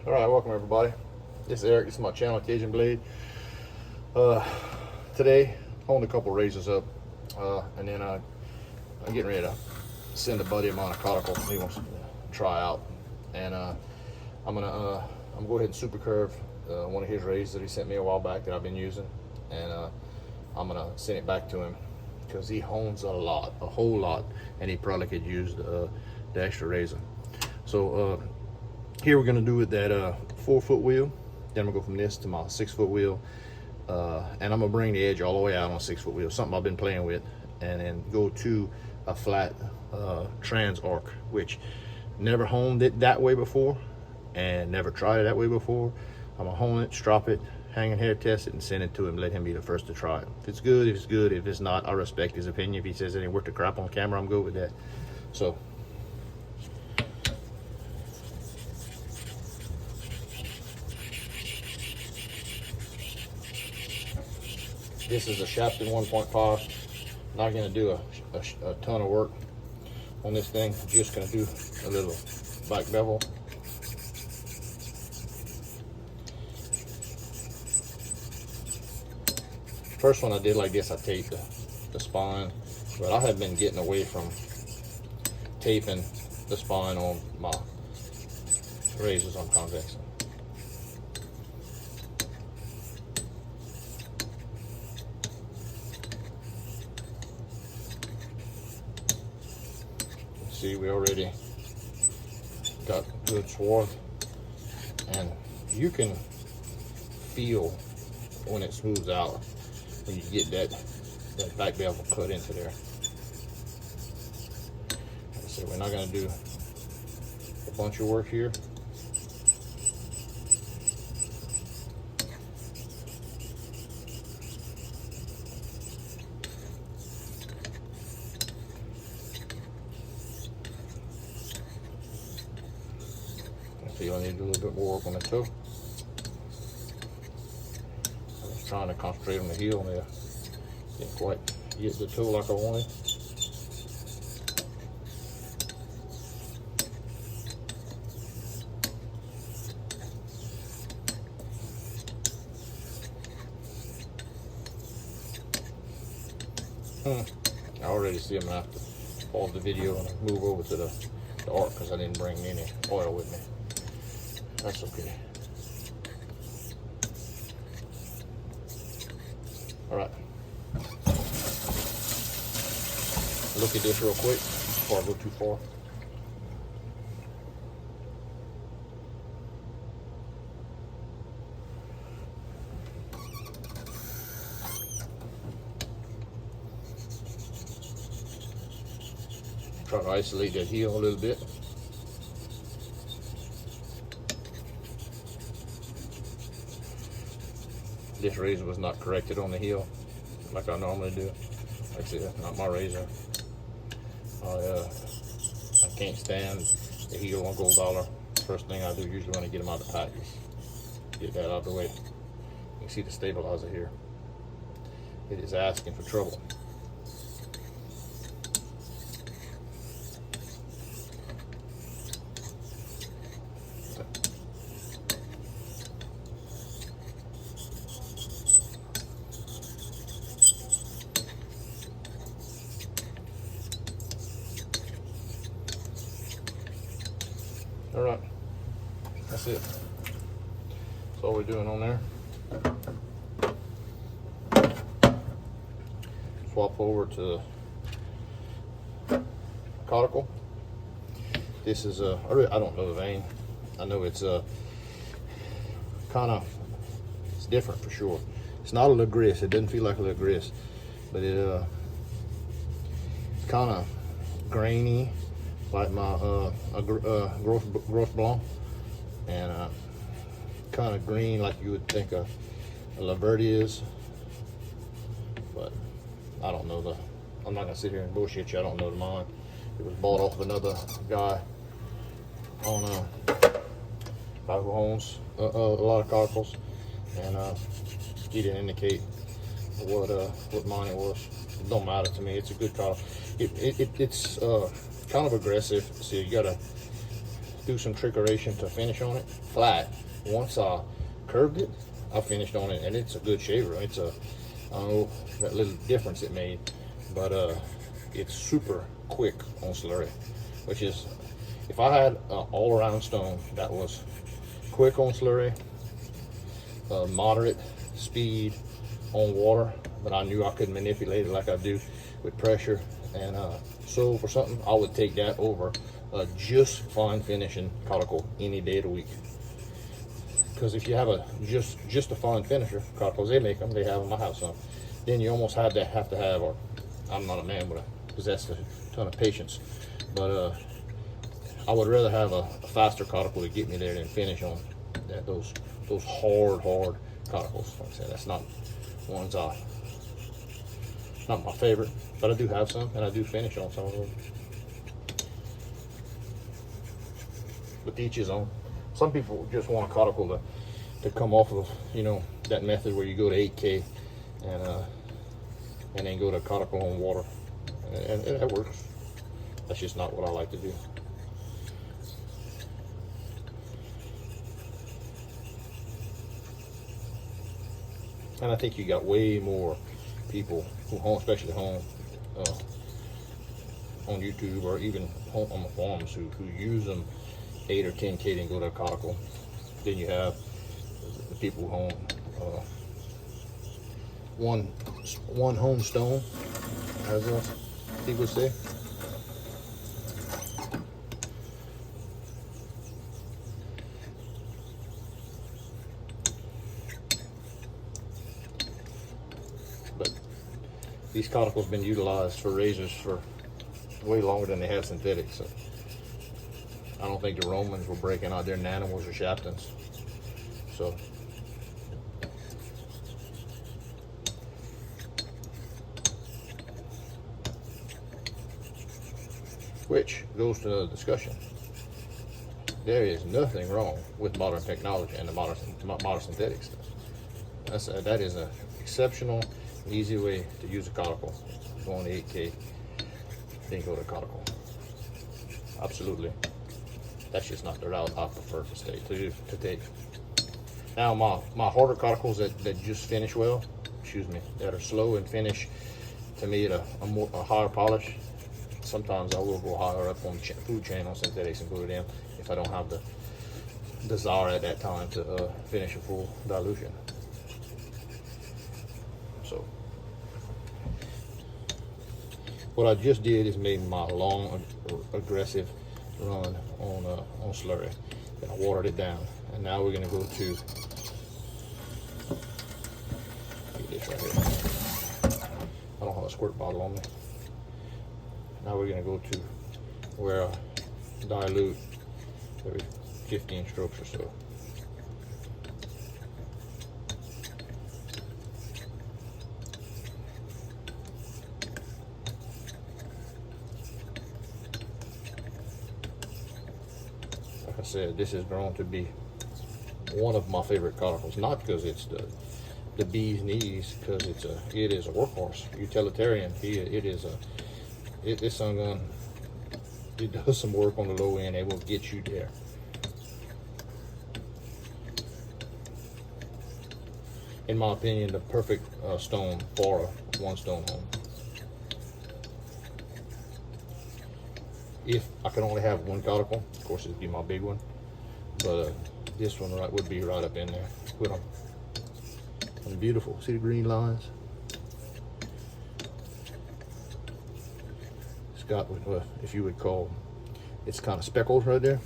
All right, welcome everybody. This is Eric. This is my channel, Cajun Blade. Today, holding a couple razors up, and then I'm getting ready to send a buddy of mine a cuticle he wants to try out, and I'm gonna go ahead and super curve one of his razors that he sent me a while back that I've been using, and I'm gonna send it back to him because he hones a whole lot, and he probably could use the extra razor. So here we're gonna do it that 4-foot wheel. Then I'm gonna go from this to my 6-foot wheel, and I'm gonna bring the edge all the way out on a 6-foot wheel, something I've been playing with, and then go to a flat trans arc, which never honed it that way before and never tried it that way before. I'm gonna hone it, strop it, hanging hair test it, and send it to him. Let him be the first to try it. If it's good, if it's good. If it's not, I respect his opinion. If he says it ain't worth the crap on camera, I'm good with that. So this is a Shapton 1.5. Not going to do a ton of work on this thing. I'm just going to do a little back bevel. First one I did like this, I taped the spine, but I have been getting away from taping the spine on my razors on convex. See, we already got good swath, and you can feel when it smooths out when you get that back bevel cut into there. Like I said, we're not going to do a bunch of work here. I feel I need to do a little bit more work on the toe. I was trying to concentrate on the heel there. Didn't quite get the toe like I wanted. I already see I'm gonna have to pause the video and move over to the arc because I didn't bring any oil with me. That's okay. All right. Look at this real quick before I go too far. Try to isolate that heel a little bit. This razor was not corrected on the heel like I normally do. Like I said, that's not my razor. I can't stand the heel on gold dollar. First thing I do usually when I get them out of the pack is get that out of the way. You can see the stabilizer here. It is asking for trouble. All right, that's it. That's all we're doing on there. Swap over to cuticle. This is I don't know the vein. I know it's it's different for sure. It's not a La Gris. It doesn't feel like a La Gris, but it's kind of grainy, like my Gros Blanc, and kind of green like you would think a La Verde is, but I don't know I'm not gonna sit here and bullshit you. I don't know the mine. It was bought off of another guy on guy who owns a lot of carpals, and he didn't indicate what mine it was. It don't matter to me. It's a good car. It's kind of aggressive. So you gotta do some trickeration to finish on it flat. Once I curved it, I finished on it, and it's a good shaver. It's a, I don't know that little difference it made, but it's super quick on slurry, which is, if I had an all-around stone that was quick on slurry, moderate speed on water, but I knew I could manipulate it like I do with pressure and soap or something, I would take that over just fine finishing cuticle any day of the week. Because if you have a just a fine finisher cuticles, they make them, they have them in my house, then you almost have to have, or I'm not a man, but I possess a ton of patience, but I would rather have a faster cuticle to get me there than finish on those hard cuticles. Like I said, that's not ones not my favorite, but I do have some, and I do finish on some of them. But each his own. Some people just want a cuticle to come off of, you know, that method where you go to 8K and then go to cuticle on water, and that works. That's just not what I like to do. And I think you got way more people who home, especially home, on YouTube or even home on the farms who use them 8 or 10K and go to a cuticle. Then you have the people who own one home stone, as people say. But these cuticles been utilized for razors for way longer than they have synthetics. So I don't think the Romans were breaking out their Nanomos or Shaptons. So which goes to the discussion. There is nothing wrong with modern technology and the modern synthetics. That is an exceptional, easy way to use a cuticle. Go on the 8K, then go to cuticle. Absolutely. That's just not the route I prefer to take. Now my harder cuticles that just finish well, that are slow and finish to me at a higher polish. Sometimes I will go higher up on the food chain on synthetics and go to them if I don't have the desire at that time to finish a full dilution. So what I just did is made my long aggressive run on slurry. Then I watered it down, and now we're going to go to this right here. I don't have a squirt bottle on me. Now we're going to go to where I dilute every 15 strokes or so. Like I said, this has grown to be one of my favorite cuticles, not because it's the bee's knees, because it is a workhorse, utilitarian. This sun gun, it does some work on the low end. It will get you there. In my opinion, the perfect stone for a one stone home. If I could only have one cuticle, of course it'd be my big one, but this one would be right up in there with them. And beautiful. See the green lines? It's got, if you would call, it's kind of speckles right there.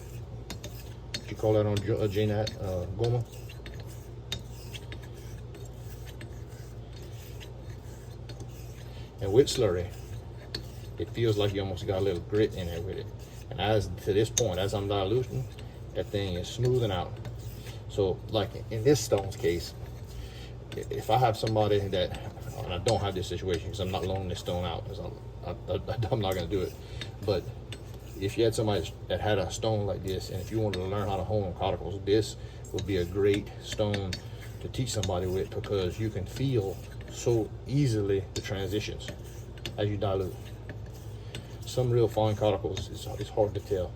Would you call that on J-Nat Goma? And with slurry, it feels like you almost got a little grit in there with it. And as to this point, as I'm diluting, that thing is smoothing out. So like in this stone's case, if I have somebody that, and I don't have this situation because I'm not loaning this stone out, because I'm not going to do it. But if you had somebody that had a stone like this, and if you wanted to learn how to hone on cuticles, this would be a great stone to teach somebody with, because you can feel so easily the transitions as you dilute. Some real fine cuticles, it's hard to tell.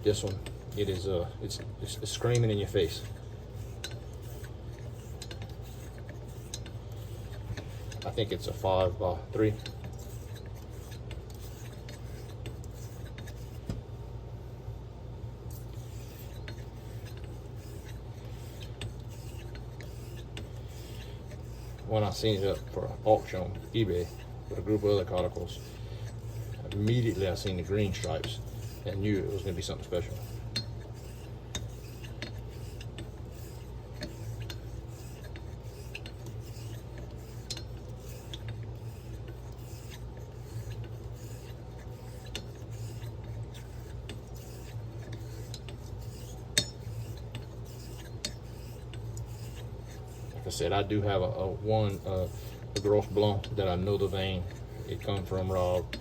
This one, It is it's screaming in your face. I think it's a 5x3. When I seen it up for auction on eBay with a group of other cauticles, immediately I seen the green stripes and knew it was going to be something special. Like I said, I do have a Gros Blanc that I know the vein. It come from Rob,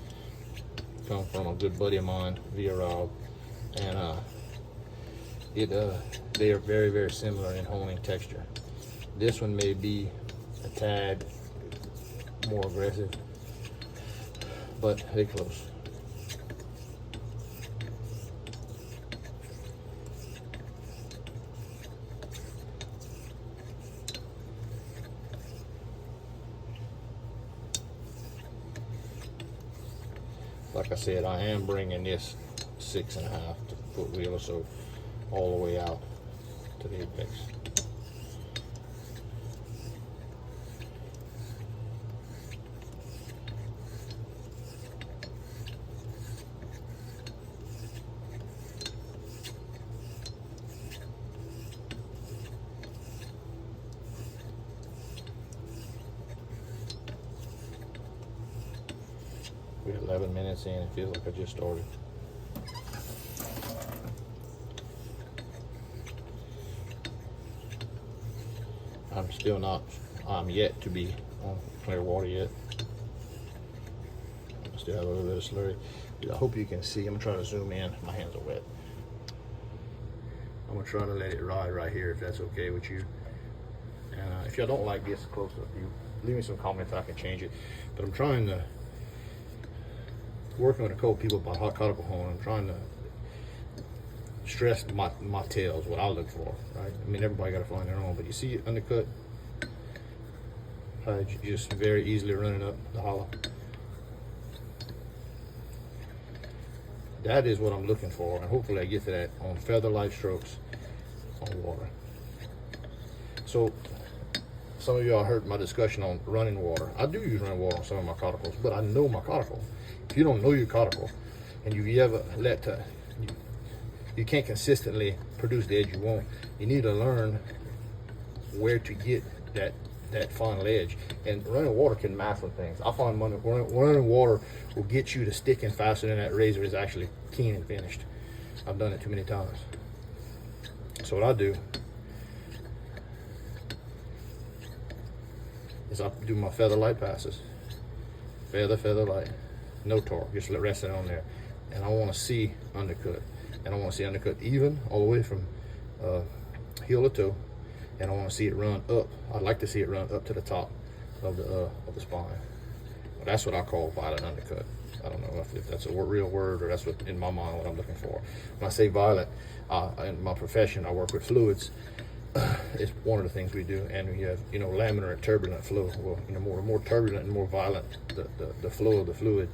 come from a good buddy of mine via Rob, and they are very, very similar in honing texture. This one may be a tad more aggressive, but they're close. Like I said, I am bringing this 6.5 to foot wheel or so all the way out to the apex. We're 11 minutes in, it feels like I just started. I'm yet to be on clear water yet. I still have a little bit of slurry. I hope you can see, I'm gonna try to zoom in, my hands are wet. I'm gonna try to let it ride right here if that's okay with you. And if y'all don't like this close up view, leave me some comments, I can change it. But I'm trying to, working with a couple people about hot caudicle honing, I'm trying to stress my tails, what I look for, right? I mean, everybody got to find their own, but you see it undercut, just very easily running up the hollow. That is what I'm looking for, and hopefully I get to that on feather light strokes on water. So some of y'all heard my discussion on running water. I do use running water on some of my cauticles, but I know my cauticle. If you don't know your cauticle and you ever you can't consistently produce the edge you want, you need to learn where to get that final edge. And running water can mask some things. I find running water will get you to sticking faster than that razor is actually keen and finished. I've done it too many times. So what I do is I do my feather light passes. Feather light. No torque, just let rest it on there. And I want to see undercut. And I want to see undercut even all the way from heel to toe. And I want to see it run up. I'd like to see it run up to the top of the spine. Well, that's what I call violent undercut. I don't know if that's a real word or that's what in my mind what I'm looking for. When I say violent, in my profession I work with fluids. It's one of the things we do, and we have laminar and turbulent flow. Well, more turbulent and more violent the flow of the fluid,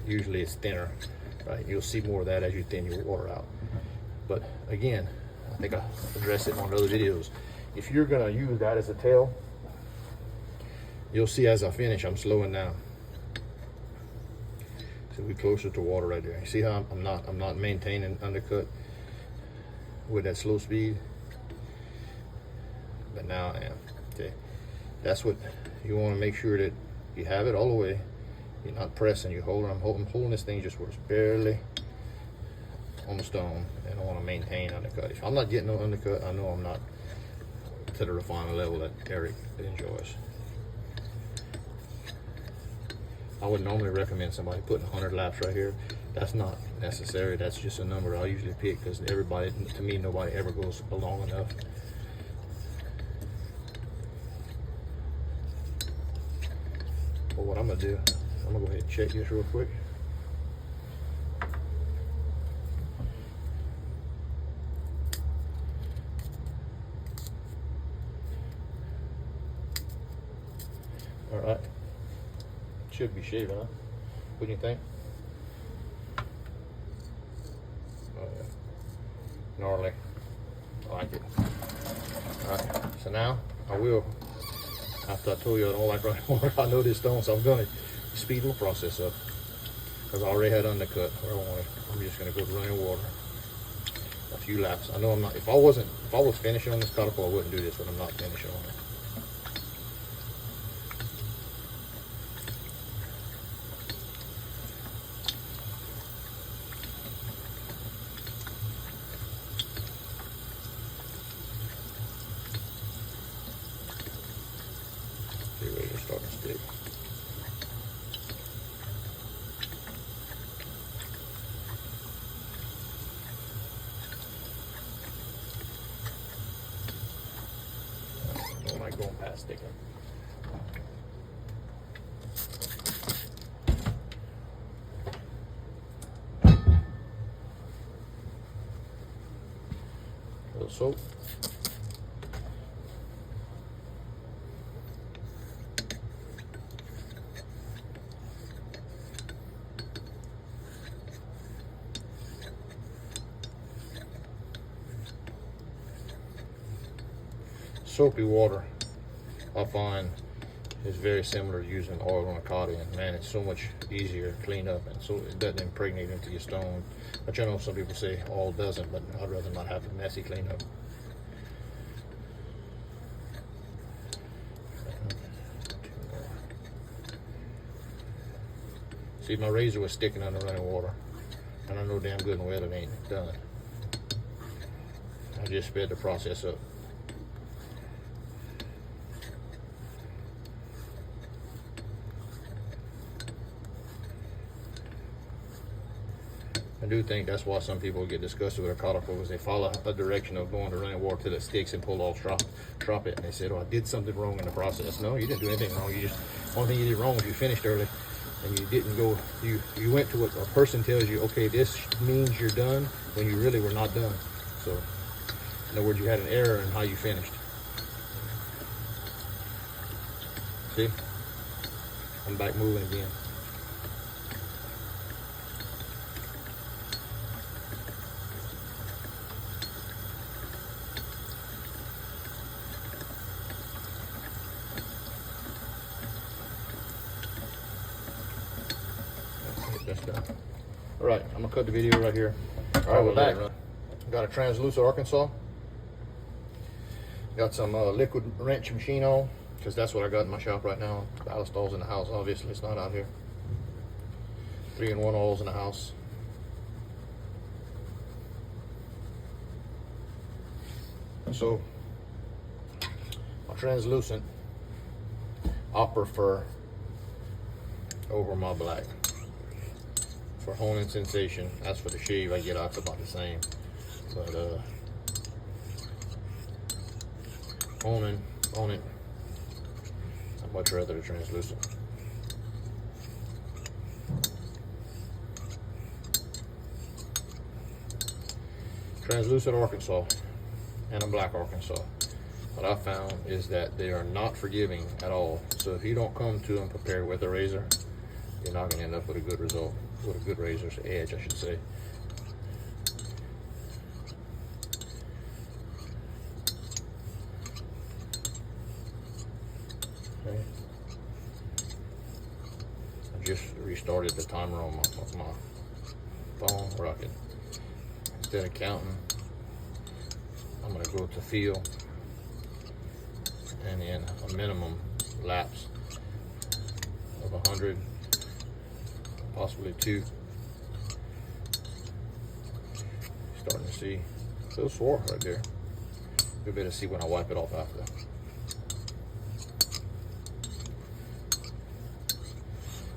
usually it's thinner, right? You'll see more of that as you thin your water out. But again, I think I addressed it in one of the other videos. If you're gonna use that as a tail, you'll see as I finish I'm slowing down. So we're closer to water right there. You see how I'm not maintaining undercut with that slow speed, but now I am. Okay, that's what you want to make sure that you have it all the way. You're not pressing. You're holding. I'm holding this thing just where it's barely on the stone, and I want to maintain undercut. If I'm not getting no undercut, I know I'm not to the refinement level that Eric enjoys. I would normally recommend somebody putting 100 laps right here. That's not necessary. That's just a number I usually pick because everybody, to me, nobody ever goes long enough. But what I'm gonna do, I'm gonna go ahead and check this real quick. All right. Should be shaving, huh? What do you think? Oh, yeah. Gnarly. I like it. All right. So now I will, after I told you I don't like running water, I know this stone, so I'm going to speed my process up because I already had undercut where I wanted. I'm just going to go to running water. A few laps. I know I'm not. If I was finishing on this cuticle, I wouldn't do this, but I'm not finishing on it. See where you're starting to stick. I don't like going past sticking. A little soap. Soapy water, I find, is very similar to using oil on a Coti, and man, it's so much easier to clean up, and so it doesn't impregnate into your stone. But I know some people say oil doesn't, but I'd rather not have a messy cleanup. See, my razor was sticking under running water, and I know damn good and well it ain't done. I just sped the process up. I do think that's why some people get disgusted with a cuticle, because they follow a direction of going to running water till it sticks and pull off, drop it, and they said, "Oh, I did something wrong in the process." No, you didn't do anything wrong. You just, only thing you did wrong was you finished early, and you didn't go. You went to what a person tells you. Okay, this means you're done, when you really were not done. So, in other words, you had an error in how you finished. See, I'm back moving again. That's done. All right, I'm gonna cut the video right here. All right, we're back. Got a translucent Arkansas. Got some liquid wrench machine on, because that's what I got in my shop right now. Ballast oil's in the house, obviously it's not out here. 3-in-1 oils in the house. So, my translucent, I prefer over my black. For honing sensation, as for the shave I get out, it's about the same. But honing on it, I'd much rather the translucent. Translucent Arkansas and a black Arkansas, what I found is that they are not forgiving at all. So if you don't come to them prepared with a razor, you're not going to end up with a good result, with a good razor's edge, I should say. Okay. I just restarted the timer on my phone where I can, instead of counting, I'm going to go to feel, and then a minimum lapse of 100, possibly 2. Starting to see a little swore right there. You'll be able to see when I wipe it off after.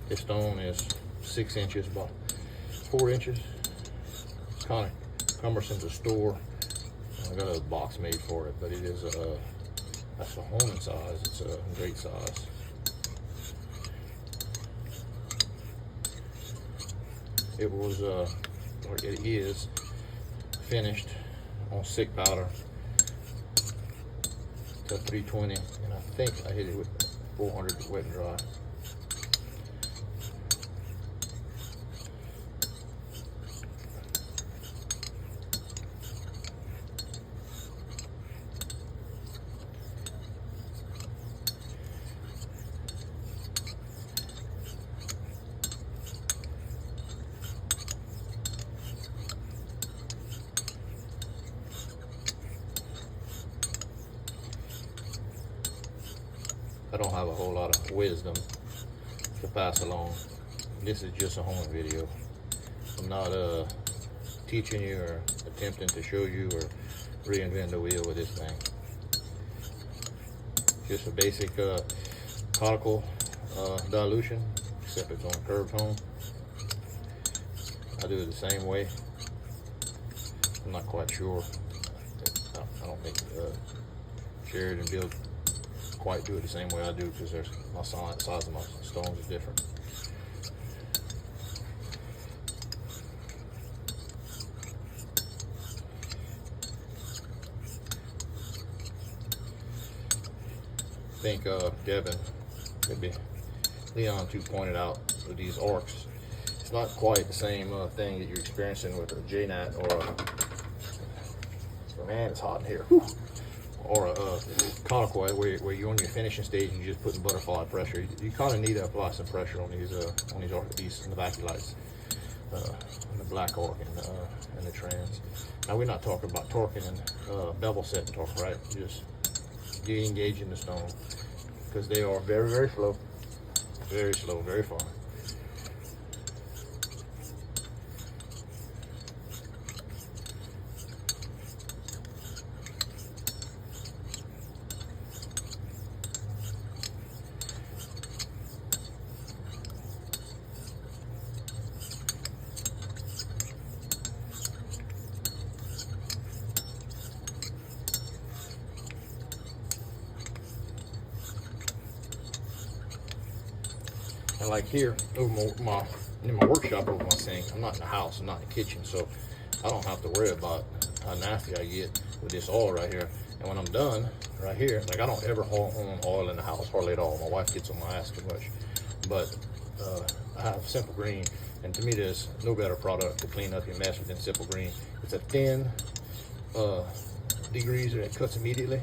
This stone is 6 inches by 4 inches. It's kind of cumbersome to store. I got a box made for it, but it is that's a honing size. It's a great size. It was, or it is, finished on stick powder to 320, and I think I hit it with 400 wet and dry. I don't have a whole lot of wisdom to pass along. This is just a home video. I'm not teaching you or attempting to show you or reinvent the wheel with this thing. Just a basic conical dilution, except it's on a curved hone. I do it the same way. I'm not quite sure. I don't think Jared and Bill quite do it the same way I do, because my size of my stones is different. I think Devin, maybe Leon too, pointed out with these orcs, it's not quite the same thing that you're experiencing with a JNAT or a, man, it's hot in here. Whew. Or a conical where you're on your finishing stage and you're just putting butterfly pressure. You kind of need to apply some pressure on these Novaculites, the black orc and the trans. Now we're not talking about torquing and bevel set torque, right? Just you engage in the stone, because they are very, very slow, very far. And like here, over in my workshop, over my sink, I'm not in the house, I'm not in the kitchen, so I don't have to worry about how nasty I get with this oil right here. And when I'm done right here, like I don't ever haul on oil in the house, hardly at all. My wife gets on my ass too much. But I have Simple Green, and to me there's no better product to clean up your mess than Simple Green. It's a thin degreaser that cuts immediately,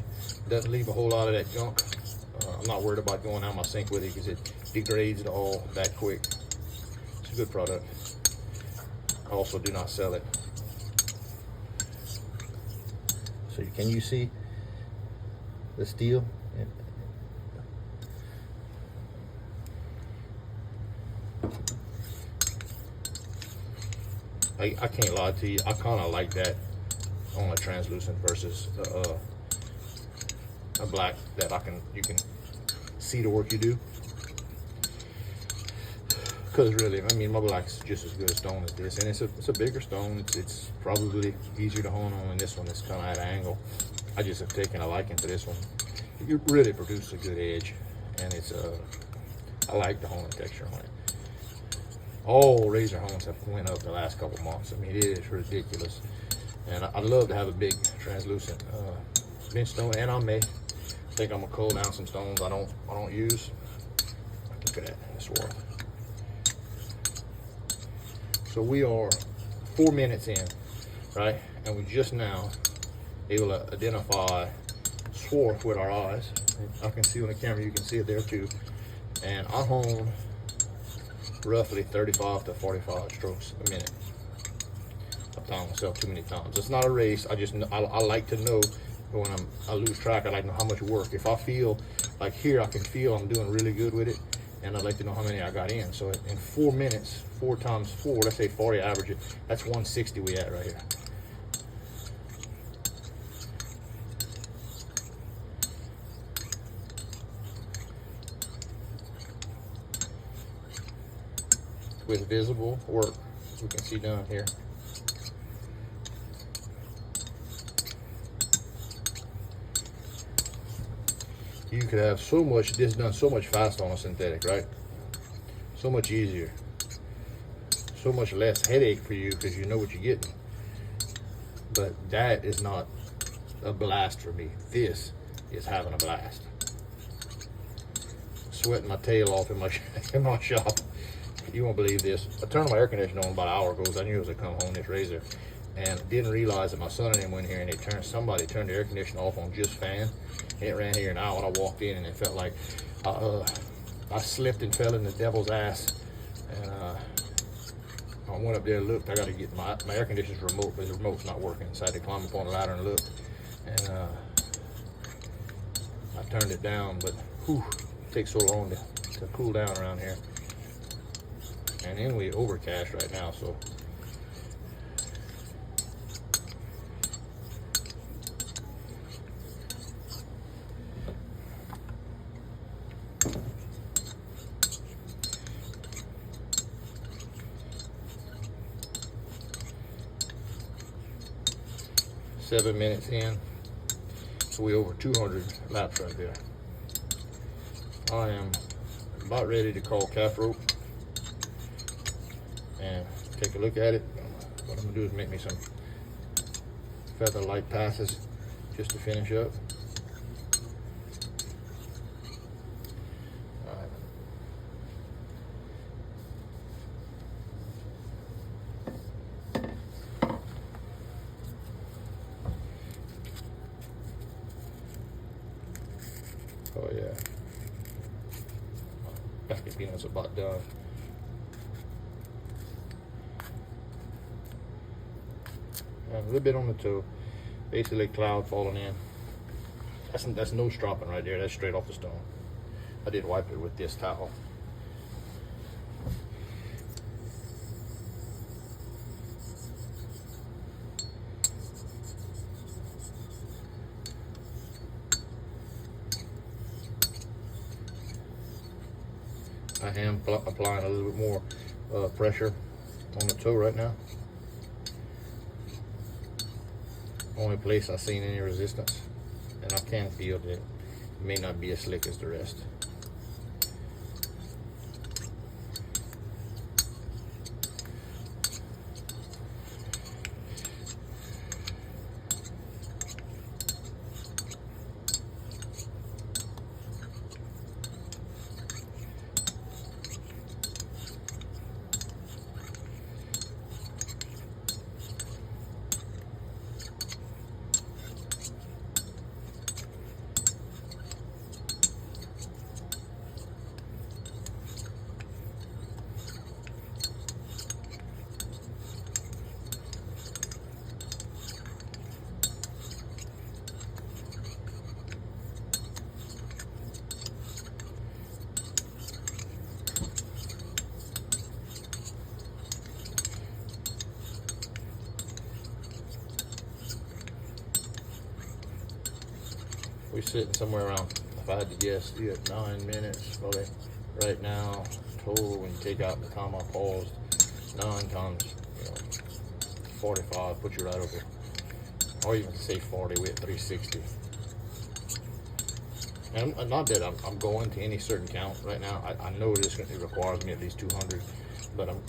doesn't leave a whole lot of that junk. I'm not worried about going out my sink with it because it degrades the oil that quick. It's a good product. I also do not sell it. So can you see the steel? I can't lie to you, I kind of like that on a translucent versus a black that you can see the work you do. Because really, I mean, my black's just as good a stone as this, and it's a bigger stone. It's probably easier to hone on than this one. It's kind of at an angle. I just have taken a liking to this one. You really produce a good edge, and I like the honing texture on it. All razor hones have went up the last couple months. I mean, it is ridiculous, and I'd love to have a big translucent bench stone, and I think I'm gonna cull down some stones I don't use. Look at that, it's worth. So we are 4 minutes in, right? And we just now able to identify swarf with our eyes. I can see on the camera, you can see it there too. And I hone roughly 35 to 45 strokes a minute. I've timed myself too many times. It's not a race. I like to know when I lose track. I like to know how much work. If I feel like here, I can feel I'm doing really good with it, and I'd like to know how many I got in. So in 4 minutes, 4 times 4, let's say 40 average it, that's 160 we at right here. With visible work, we can see down here. You could have this done so much faster on a synthetic, right? So much easier. So much less headache for you because you know what you're getting. But that is not a blast for me. This is having a blast. sweating my tail off in my in my shop. You won't believe this. I turned my air conditioner on about an hour ago because I knew it was gonna come home this razor, and didn't realize that my son and them went here and somebody turned the air conditioner off on just fan. And it ran here an hour, and I walked in and it felt like I slipped and fell in the devil's ass. And I went up there and looked. I got to get my air conditioner's remote, but the remote's not working, so I had to climb up on the ladder and look. And I turned it down, but whew, it takes so long to cool down around here. And then we overcast right now, so seven minutes in, so we over 200 laps right there. I am about ready to call calf rope and take a look at it. What I'm gonna do is make me some feather light passes just to finish up. All right. Oh yeah, basket peanuts are about done. And a little bit on the toe, basically cloud falling in. That's no stropping right there. That's straight off the stone. I did wipe it with this towel. I am applying a little bit more pressure on the toe right now. Only place I've seen any resistance, and I can feel that it may not be as slick as the rest. We're sitting somewhere around, if I had to guess, 9 minutes probably right now total. When you take out the time I paused, 9 times 45 put you right over, or even say 40 with 360. And not that I'm going to any certain count right now. I know it requires me at least 200, but I'm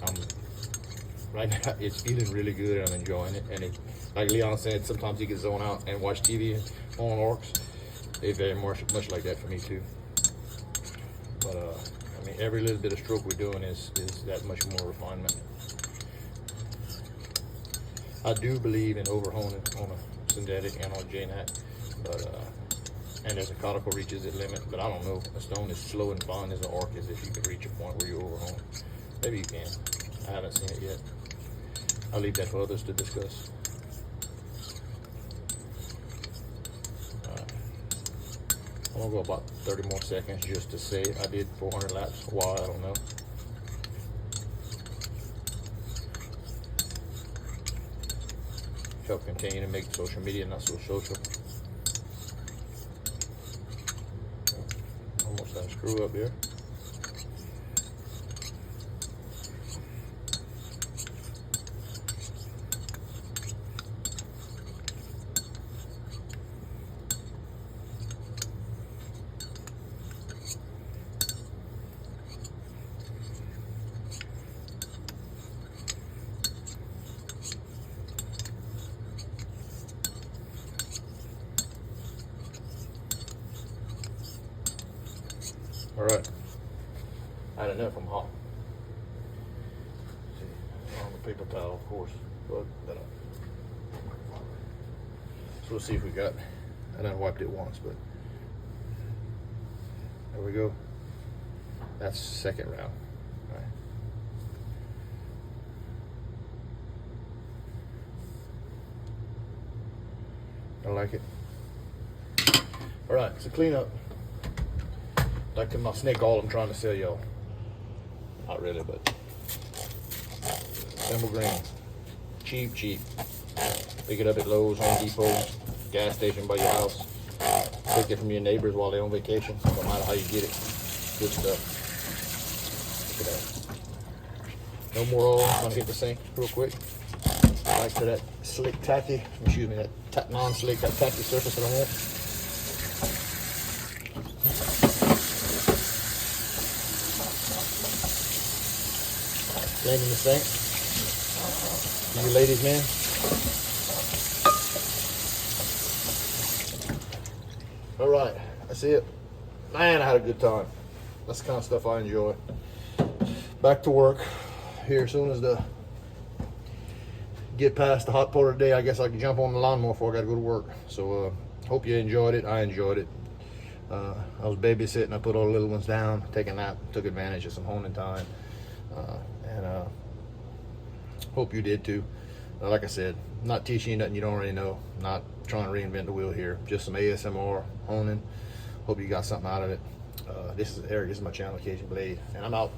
right now it's feeling really good and I'm enjoying it. And like Leon said, sometimes you can zone out and watch TV on orcs. They very much like that for me too. But I mean, every little bit of stroke we're doing is that much more refinement. I do believe in overhoning on a synthetic and on JNAT, but and as a cuticle reaches its limit. But I don't know. A stone is slow and fine as an orc is if you could reach a point where you overhone. Maybe you can. I haven't seen it yet. I'll leave that for others to discuss. I'm gonna go about 30 more seconds just to say I did 400 laps. Why, I don't know. Help continue to make social media not so social. Almost had a screw up here. All right. I had enough from hot. See, on the paper towel, of course. But, so we'll see if we got. I done wiped it once, but there we go. That's second round. All right. I like it. All right, so clean up. Like my snake oil I'm trying to sell y'all. Not really, but emerald green. Cheap, cheap. Pick it up at Lowe's, Home Depot, gas station by your house. Take it from your neighbors while they're on vacation. No matter how you get it. Good stuff. Look at that. No more oil. I'm gonna hit the sink real quick. Back to that slick tacky, excuse me, that non-slick, that tacky surface that I want. Cleaning the sink. You ladies, man. All right, that's it. Man, I had a good time. That's the kind of stuff I enjoy. Back to work here as soon as the get past the hot part of the day. I guess I can jump on the lawnmower before I got to go to work. So hope you enjoyed it. I enjoyed it. I was babysitting. I put all the little ones down, taking a nap, took advantage of some honing time, and hope you did too. Like I said, not teaching you nothing you don't already know. Not trying to reinvent the wheel here. Just some ASMR honing. Hope you got something out of it. This is Eric. This is my channel, Cajun Blade, and I'm out.